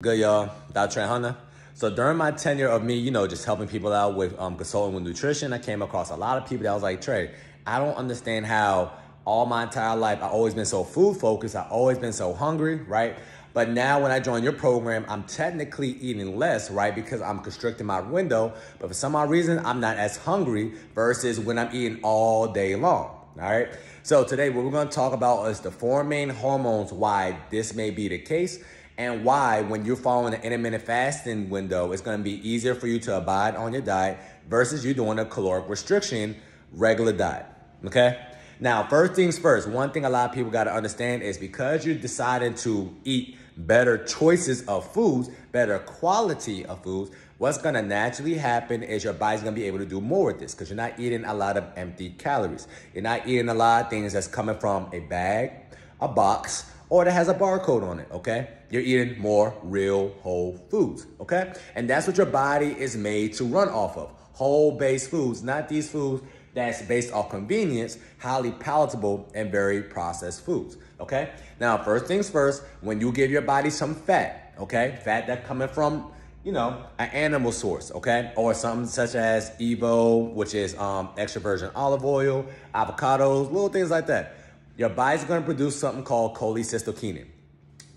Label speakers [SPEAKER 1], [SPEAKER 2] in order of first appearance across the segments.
[SPEAKER 1] Good, y'all. Dr.Trehunna. So during my tenure of me, just helping people out with consulting with nutrition, I came across a lot of people that was like, Trey, I don't understand how all my entire life I've always been so food focused. I've always been so hungry, right? But now when I join your program, I'm technically eating less, right? Because I'm constricting my window. But for some odd reason, I'm not as hungry versus when I'm eating all day long. All right. So today what we're going to talk about is the four main hormones, why this may be the case, and why when you're following the intermittent fasting window, it's going to be easier for you to abide on your diet versus you doing a caloric restriction regular diet. Okay. Now, first things first, one thing a lot of people got to understand is because you're deciding to eat better choices of foods, better quality of foods, what's going to naturally happen is your body's going to be able to do more with this because you're not eating a lot of empty calories. You're not eating a lot of things that's coming from a bag, a box, or that has a barcode on it, okay? You're eating more real whole foods, okay? And that's what your body is made to run off of. Whole-based foods, not these foods that's based off convenience, highly palatable, and very processed foods, okay? Now, first things first, when you give your body some fat, okay? Fat that's coming from, an animal source, okay? Or something such as Evo, which is extra virgin olive oil, avocados, little things like that. Your body's gonna produce something called cholecystokinin.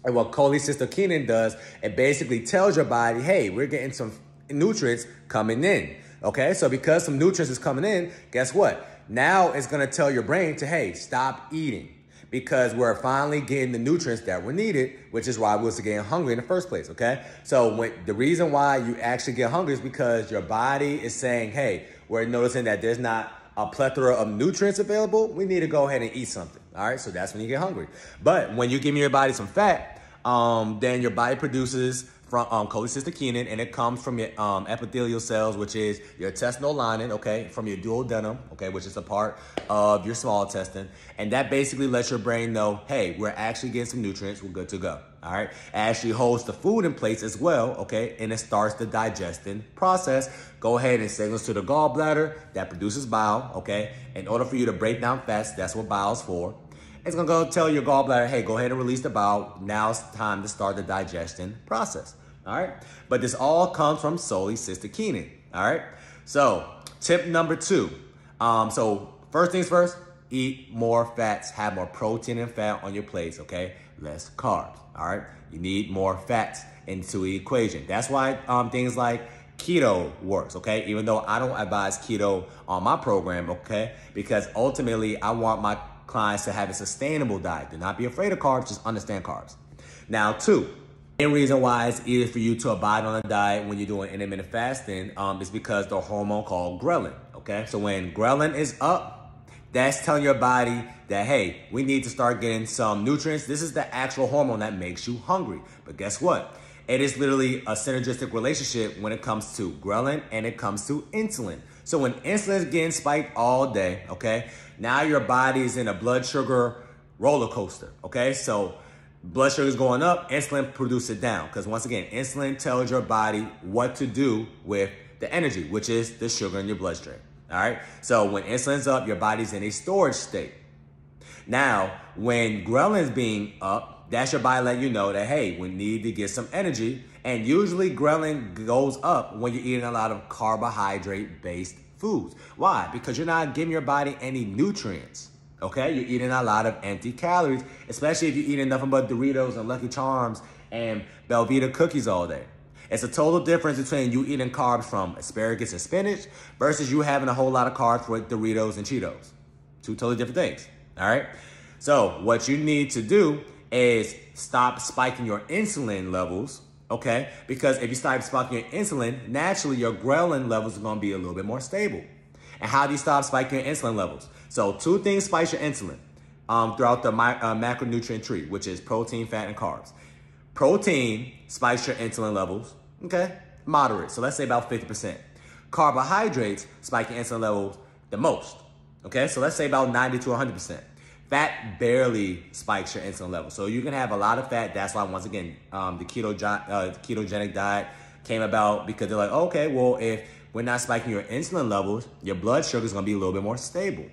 [SPEAKER 1] And what cholecystokinin does, it basically tells your body, hey, we're getting some nutrients coming in. Okay, so because some nutrients is coming in, guess what? Now it's gonna tell your brain to, hey, stop eating because we're finally getting the nutrients that were needed, which is why we was getting hungry in the first place, okay? So the reason why you actually get hungry is because your body is saying, hey, we're noticing that there's not a plethora of nutrients available. We need to go ahead and eat something, all right? So that's when you get hungry. But when you give your body some fat, then your body produces from cholecystokinin, and it comes from your epithelial cells, which is your intestinal lining, okay, from your duodenum, okay, which is a part of your small intestine. And that basically lets your brain know, hey, we're actually getting some nutrients, we're good to go, all right? It actually holds the food in place as well, okay, and it starts the digestion process. Go ahead and signals to the gallbladder that produces bile, okay? In order for you to break down fats, that's what bile is for. It's gonna go tell your gallbladder, hey, go ahead and release the bile. Now it's time to start the digestion process. All right, but this all comes from cholecystokinin. All right, so tip number 2. So first things first, eat more fats, have more protein and fat on your plates. Okay, less carbs. All right, you need more fats into the equation. That's why things like keto works. Okay, even though I don't advise keto on my program. Okay, because ultimately I want my clients to have a sustainable diet. Do not be afraid of carbs, just understand carbs. Now 2. The main reason why it's easier for you to abide on a diet when you're doing intermittent fasting is because the hormone called ghrelin, okay? So when ghrelin is up, that's telling your body that, hey, we need to start getting some nutrients. This is the actual hormone that makes you hungry. But guess what? It is literally a synergistic relationship when it comes to ghrelin and it comes to insulin. So when insulin is getting spiked all day, okay, now your body is in a blood sugar roller coaster, okay? So blood sugar is going up, insulin produces it down. Because once again, insulin tells your body what to do with the energy, which is the sugar in your bloodstream. All right. So when insulin's up, your body's in a storage state. Now, when ghrelin is being up, that's your body letting you know that, hey, we need to get some energy. And usually ghrelin goes up when you're eating a lot of carbohydrate-based foods. Why? Because you're not giving your body any nutrients. Okay, you're eating a lot of empty calories, especially if you're eating nothing but Doritos and Lucky Charms and Belvita cookies all day. It's a total difference between you eating carbs from asparagus and spinach versus you having a whole lot of carbs with Doritos and Cheetos. Two totally different things, all right? So what you need to do is stop spiking your insulin levels, okay? Because if you stop spiking your insulin, naturally your ghrelin levels are gonna be a little bit more stable. And how do you stop spiking your insulin levels? So 2 things spike your insulin throughout the macronutrient tree, which is protein, fat, and carbs. Protein spikes your insulin levels, okay? Moderate, so let's say about 50%. Carbohydrates spike your insulin levels the most, okay? So let's say about 90 to 100%. Fat barely spikes your insulin levels. So you can have a lot of fat. That's why, once again, the ketogenic diet came about because they're like, okay, well, if we're not spiking your insulin levels, your blood sugar is going to be a little bit more stable.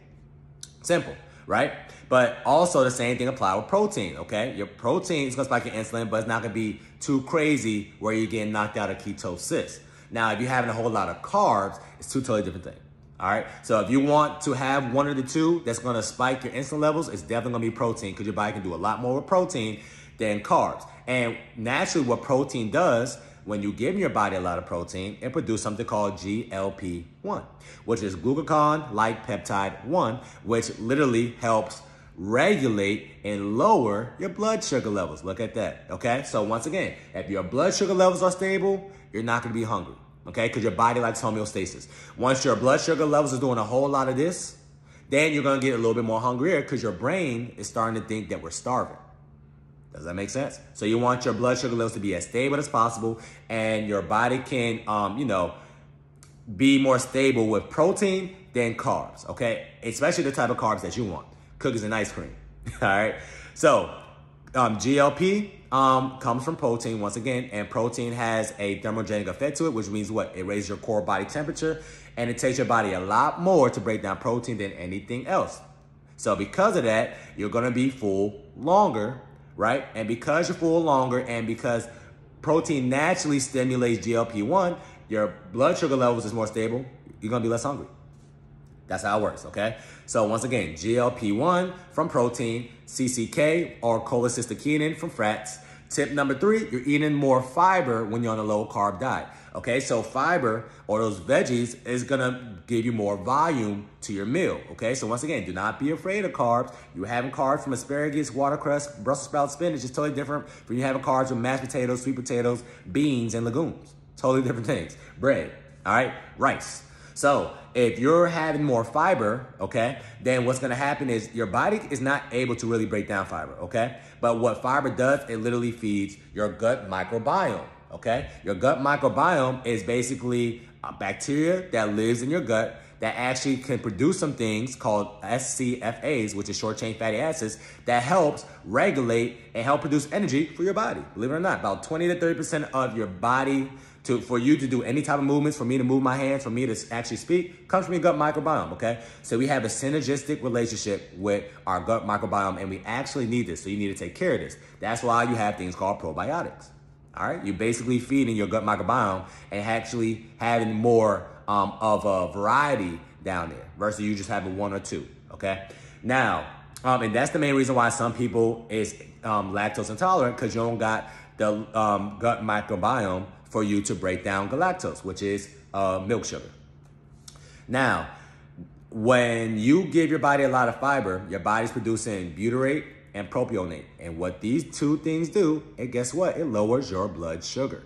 [SPEAKER 1] Simple. right? But also the same thing apply with protein, okay? Your protein is going to spike your insulin, but it's not going to be too crazy where you're getting knocked out of ketosis. Now, if you're having a whole lot of carbs, it's two totally different things. All right. So if you want to have one of the two that's going to spike your insulin levels, it's definitely going to be protein, because your body can do a lot more with protein than carbs. And naturally, what protein does, when you give your body a lot of protein, it produces something called GLP-1, which is glucagon-like peptide 1, which literally helps regulate and lower your blood sugar levels. Look at that. Okay. So once again, if your blood sugar levels are stable, you're not going to be hungry. Okay, because your body likes homeostasis. Once your blood sugar levels is doing a whole lot of this, then you're going to get a little bit more hungrier, because your brain is starting to think that we're starving. Does that make sense? So you want your blood sugar levels to be as stable as possible, and your body can, be more stable with protein than carbs, okay? Especially the type of carbs that you want, cookies and ice cream, all right? So GLP comes from protein once again, and protein has a thermogenic effect to it, which means what? It raises your core body temperature, and it takes your body a lot more to break down protein than anything else. So because of that, you're going to be full longer, right? And because you're full longer, and because protein naturally stimulates GLP-1, your blood sugar levels is more stable, you're going to be less hungry. That's how it works, okay? So once again, GLP-1 from protein, CCK or cholecystokinin from fats. Tip number 3, you're eating more fiber when you're on a low carb diet, okay? So fiber or those veggies is gonna give you more volume to your meal, okay? So once again, do not be afraid of carbs. You're having carbs from asparagus, watercress, Brussels sprouts, spinach. It's totally different from you having carbs from mashed potatoes, sweet potatoes, beans, and legumes. Totally different things. Bread, all right? Rice. So if you're having more fiber, okay, then what's going to happen is your body is not able to really break down fiber, okay? But what fiber does, it literally feeds your gut microbiome, okay? Your gut microbiome is basically a bacteria that lives in your gut that actually can produce some things called SCFAs, which is short-chain fatty acids, that helps regulate and help produce energy for your body. Believe it or not, about 20 to 30% of your body for you to do any type of movements, for me to move my hands, for me to actually speak, comes from your gut microbiome, okay? So we have a synergistic relationship with our gut microbiome, and we actually need this, so you need to take care of this. That's why you have things called probiotics, all right? You're basically feeding your gut microbiome and actually having more of a variety down there versus you just having one or two, okay? Now, and that's the main reason why some people is lactose intolerant, because you don't got the gut microbiome for you to break down galactose, which is milk sugar. Now, when you give your body a lot of fiber, your body's producing butyrate and propionate. And what these two things do, and guess what? It lowers your blood sugar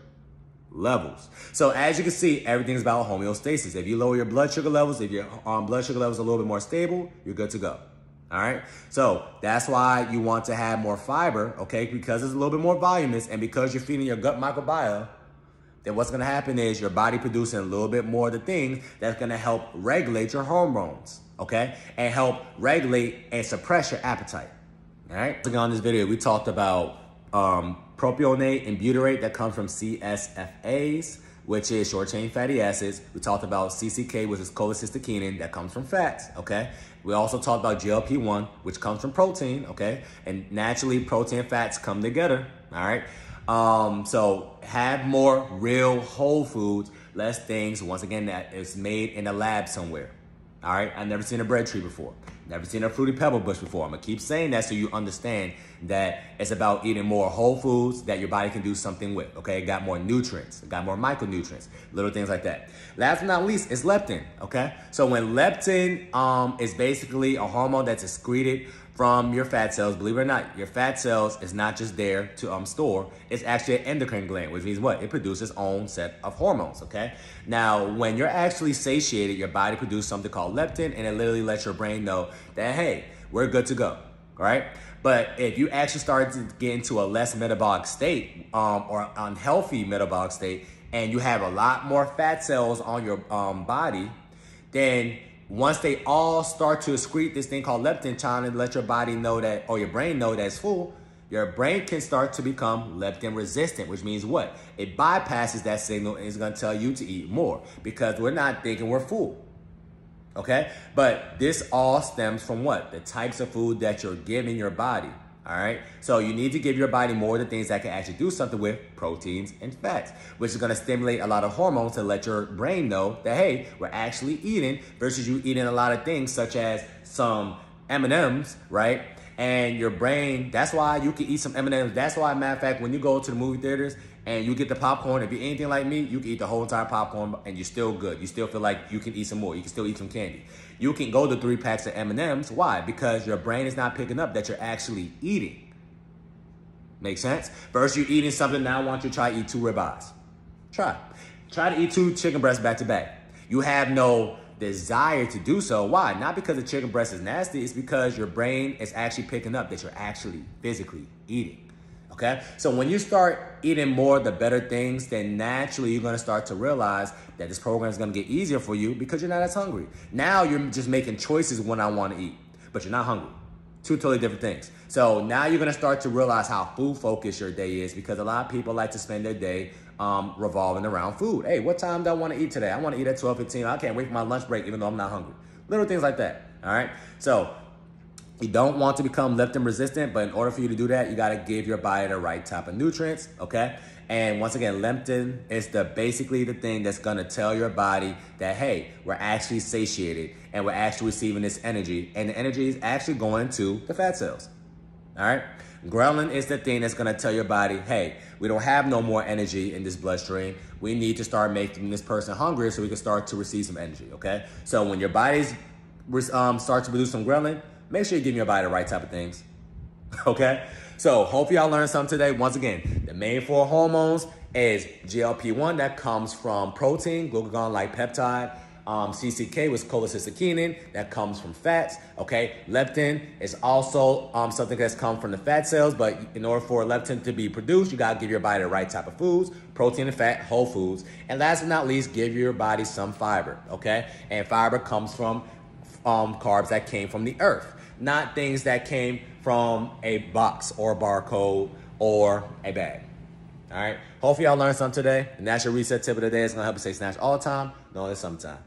[SPEAKER 1] levels. So as you can see, everything's about homeostasis. If you lower your blood sugar levels, if your blood sugar levels are a little bit more stable, you're good to go. All right. So that's why you want to have more fiber, okay? Because it's a little bit more voluminous, and because you're feeding your gut microbiome, then what's going to happen is your body producing a little bit more of the things that's going to help regulate your hormones, okay? And help regulate and suppress your appetite, all right? On this video, we talked about propionate and butyrate that comes from CSFAs, which is short-chain fatty acids. We talked about CCK, which is cholecystokinin, that comes from fats, okay? We also talked about GLP-1, which comes from protein, okay? And naturally, protein and fats come together, all right? So have more real whole foods, less things, once again, that is made in a lab somewhere. All right. I've never seen a bread tree before. Never seen a fruity pebble bush before. I'm going to keep saying that so you understand that it's about eating more whole foods that your body can do something with. Okay. It got more nutrients. It got more micronutrients, little things like that. Last but not least is leptin. Okay. So when leptin, is basically a hormone that's excreted from your fat cells, believe it or not, your fat cells is not just there to store. It's actually an endocrine gland, which means what? It produces its own set of hormones, okay? Now, when you're actually satiated, your body produces something called leptin, and it literally lets your brain know that, hey, we're good to go, all right? But if you actually start to get into a less metabolic state or unhealthy metabolic state, and you have a lot more fat cells on your body, then once they all start to excrete this thing called leptin, trying to let your body know that, or your brain know that it's full, your brain can start to become leptin resistant, which means what? It bypasses that signal and is going to tell you to eat more because we're not thinking we're full. okay? But this all stems from what? The types of food that you're giving your body, all right? So you need to give your body more of the things that can actually do something with proteins and fats, which is gonna stimulate a lot of hormones to let your brain know that, hey, we're actually eating, versus you eating a lot of things such as some M&Ms, right? And your brain, that's why you can eat some M&Ms. That's why, matter of fact, when you go to the movie theaters and you get the popcorn, if you're anything like me, you can eat the whole entire popcorn and you're still good. You still feel like you can eat some more. You can still eat some candy. You can go to 3 packs of M&Ms. Why? Because your brain is not picking up that you're actually eating. Make sense? First, you're eating something. Now I want you to try to eat 2 ribeyes. Try. Try to eat 2 chicken breasts back to back. You have no desire to do so. Why? Not because the chicken breast is nasty. It's because your brain is actually picking up that you're actually physically eating. Okay? So when you start eating more of the better things, then naturally you're going to start to realize that this program is going to get easier for you because you're not as hungry. Now you're just making choices when I want to eat, but you're not hungry. 2 totally different things. So now you're going to start to realize how food focused your day is, because a lot of people like to spend their day revolving around food. Hey, what time do I want to eat today? I want to eat at 12:15. I can't wait for my lunch break even though I'm not hungry. Little things like that. All right. So you don't want to become leptin resistant, but in order for you to do that, you got to give your body the right type of nutrients. Okay. And once again, leptin is basically the thing that's going to tell your body that, hey, we're actually satiated and we're actually receiving this energy. And the energy is actually going to the fat cells. All right. Ghrelin is the thing that's going to tell your body, hey, we don't have no more energy in this bloodstream. We need to start making this person hungrier so we can start to receive some energy, okay? So when your body's start to produce some ghrelin, make sure you're giving your body the right type of things, okay? So hopefully y'all learned something today. Once again, the main 4 hormones is GLP-1 that comes from protein, glucagon-like peptide. CCK was cholecystokinin that comes from fats, okay? Leptin is also something that's come from the fat cells, but in order for leptin to be produced, you gotta give your body the right type of foods, protein and fat, whole foods. And last but not least, give your body some fiber, okay? And fiber comes from carbs that came from the earth, not things that came from a box or a barcode or a bag. All right, hopefully y'all learned something today. The natural reset tip of the day is gonna help you stay snatched all the time, no, it's sometime.